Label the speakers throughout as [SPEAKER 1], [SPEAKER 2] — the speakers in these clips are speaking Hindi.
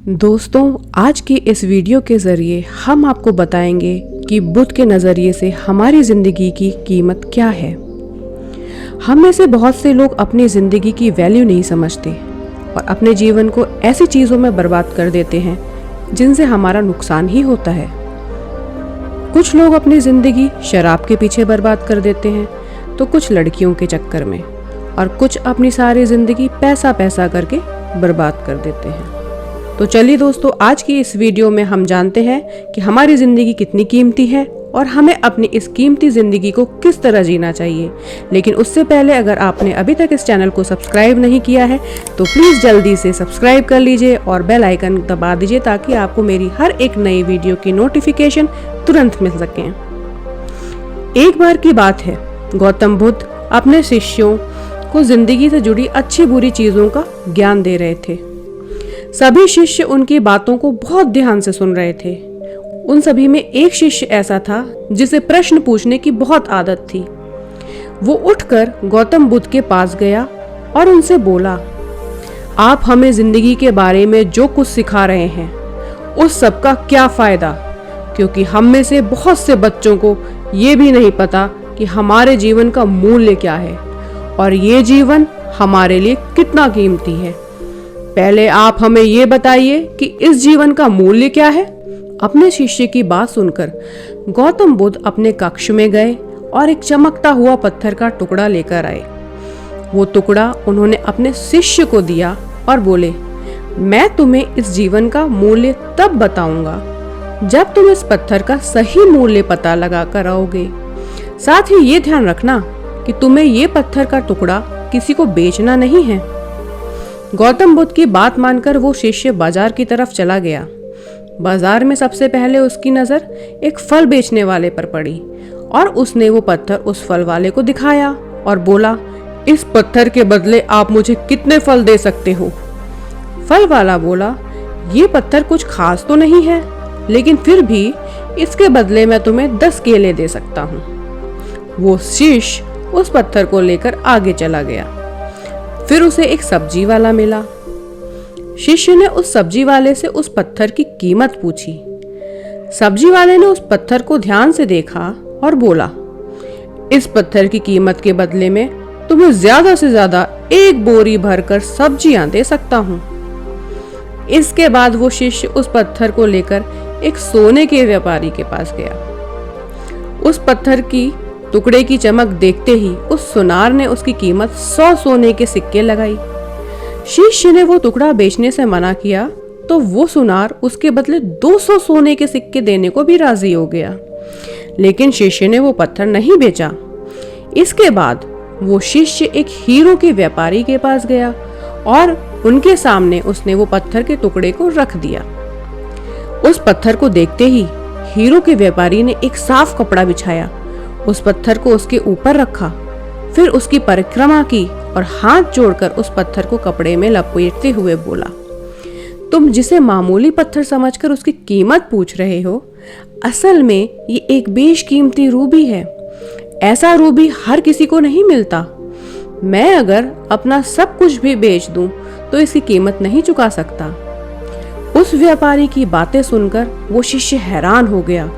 [SPEAKER 1] दोस्तों, आज की इस वीडियो के ज़रिए हम आपको बताएंगे कि बुद्ध के नज़रिए से हमारी ज़िंदगी की कीमत क्या है। हम में से बहुत से लोग अपनी ज़िंदगी की वैल्यू नहीं समझते और अपने जीवन को ऐसी चीज़ों में बर्बाद कर देते हैं जिनसे हमारा नुकसान ही होता है। कुछ लोग अपनी ज़िंदगी शराब के पीछे बर्बाद कर देते हैं, तो कुछ लड़कियों के चक्कर में, और कुछ अपनी सारी ज़िंदगी पैसा पैसा करके बर्बाद कर देते हैं। तो चलिए दोस्तों, आज की इस वीडियो में हम जानते हैं कि हमारी ज़िंदगी कितनी कीमती है और हमें अपनी इस कीमती ज़िंदगी को किस तरह जीना चाहिए। लेकिन उससे पहले अगर आपने अभी तक इस चैनल को सब्सक्राइब नहीं किया है तो प्लीज़ जल्दी से सब्सक्राइब कर लीजिए और बेल आइकन दबा दीजिए ताकि आपको मेरी हर एक नई वीडियो की नोटिफिकेशन तुरंत मिल सके। एक बार की बात है, गौतम बुद्ध अपने शिष्यों को जिंदगी से जुड़ी अच्छी बुरी चीज़ों का ज्ञान दे रहे थे। सभी शिष्य उनकी बातों को बहुत ध्यान से सुन रहे थे। उन सभी में एक शिष्य ऐसा था जिसे प्रश्न पूछने की बहुत आदत थी। वो उठकर गौतम बुद्ध के पास गया और उनसे बोला, आप हमें जिंदगी के बारे में जो कुछ सिखा रहे हैं उस सब का क्या फायदा, क्योंकि हम में से बहुत से बच्चों को ये भी नहीं पता कि हमारे जीवन का मूल्य क्या है और ये जीवन हमारे लिए कितना कीमती है। पहले आप हमें ये बताइए कि इस जीवन का मूल्य क्या है। अपने शिष्य की बात सुनकर गौतम बुद्ध अपने कक्ष में गए और एक चमकता हुआ पत्थर का टुकड़ा लेकर आए। वो टुकड़ा उन्होंने अपने शिष्य को दिया और बोले, मैं तुम्हें इस जीवन का मूल्य तब बताऊंगा जब तुम इस पत्थर का सही मूल्य पता लगा कर आओगे। साथ ही ये ध्यान रखना कि तुम्हें ये पत्थर का टुकड़ा किसी को बेचना नहीं है। गौतम बुद्ध की बात मानकर वो शिष्य बाजार की तरफ चला गया। बाजार में सबसे पहले उसकी नजर एक फल बेचने वाले पर पड़ी और उसने वो पत्थर उस फल वाले को दिखाया और बोला, इस पत्थर के बदले आप मुझे कितने फल दे सकते हो। फल वाला बोला, ये पत्थर कुछ खास तो नहीं है, लेकिन फिर भी इसके बदले मैं तुम्हें 10 केले दे सकता हूँ। वो शिष्य उस पत्थर को लेकर आगे चला गया। फिर उसे एक सब्जी वाला मिला। शिष्य ने उस सब्जी वाले से उस पत्थर की कीमत पूछी। सब्जी वाले ने उस पत्थर को ध्यान से देखा और बोला, इस पत्थर की कीमत के बदले में तुम्हें ज्यादा से ज्यादा 1 बोरी भरकर सब्जियां दे सकता हूँ। इसके बाद वो शिष्य उस पत्थर को लेकर एक सोने के व्यापारी के पास गया। उस पत्थर की टुकड़े की चमक देखते ही उस सुनार ने उसकी कीमत 100 सोने के सिक्के लगाई। शिष्य ने वो टुकड़ा बेचने से मना किया तो वो सुनार उसके बदले 200 सोने के सिक्के देने को भी राजी हो गया, लेकिन शिष्य ने वो पत्थर नहीं बेचा। इसके बाद वो शिष्य एक हीरो के व्यापारी के पास गया और उनके सामने उसने वो पत्थर के टुकड़े को रख दिया। उस पत्थर को देखते ही हीरो के व्यापारी ने एक साफ कपड़ा बिछाया, उस पत्थर को उसके ऊपर रखा, फिर उसकी परिक्रमा की और हाथ जोड़कर उस पत्थर को कपड़े में लपेटते हुए बोला, तुम जिसे मामूली पत्थर समझकर उसकी कीमत पूछ रहे हो, असल में ये एक बेशकीमती रूबी है। ऐसा रूबी हर किसी को नहीं मिलता। मैं अगर अपना सब कुछ भी बेच दूं तो इसकी कीमत नहीं चुका सकता। उस व्यापारी की बातें सुनकर वो शिष्य हैरान हो गया।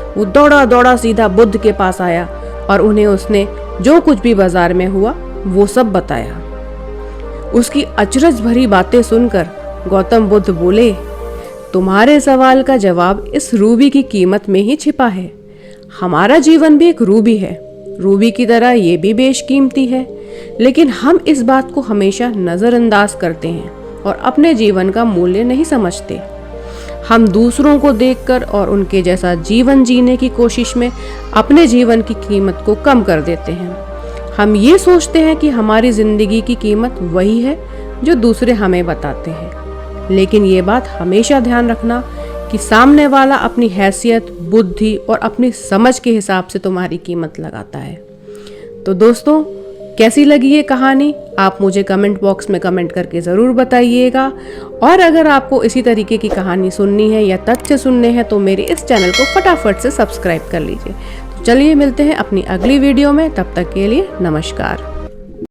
[SPEAKER 1] वो दौड़ा दौड़ा सीधा बुद्ध के पास आया और उन्हें उसने जो कुछ भी बाजार में हुआ वो सब बताया। उसकी अचरज भरी बातें सुनकर गौतम बुद्ध बोले, तुम्हारे सवाल का जवाब इस रूबी की कीमत में ही छिपा है। हमारा जीवन भी एक रूबी है, रूबी की तरह ये भी बेशकीमती है, लेकिन हम इस बात को हमेशा नज़रअंदाज करते हैं और अपने जीवन का मूल्य नहीं समझते। हम दूसरों को देखकर और उनके जैसा जीवन जीने की कोशिश में अपने जीवन की कीमत को कम कर देते हैं। हम ये सोचते हैं कि हमारी जिंदगी की कीमत वही है जो दूसरे हमें बताते हैं, लेकिन ये बात हमेशा ध्यान रखना कि सामने वाला अपनी हैसियत, बुद्धि और अपनी समझ के हिसाब से तुम्हारी कीमत लगाता है। तो दोस्तों, कैसी लगी ये कहानी आप मुझे कमेंट बॉक्स में कमेंट करके ज़रूर बताइएगा। और अगर आपको इसी तरीके की कहानी सुननी है या तथ्य सुनने हैं तो मेरे इस चैनल को फटाफट से सब्सक्राइब कर लीजिए। तो चलिए मिलते हैं अपनी अगली वीडियो में, तब तक के लिए नमस्कार।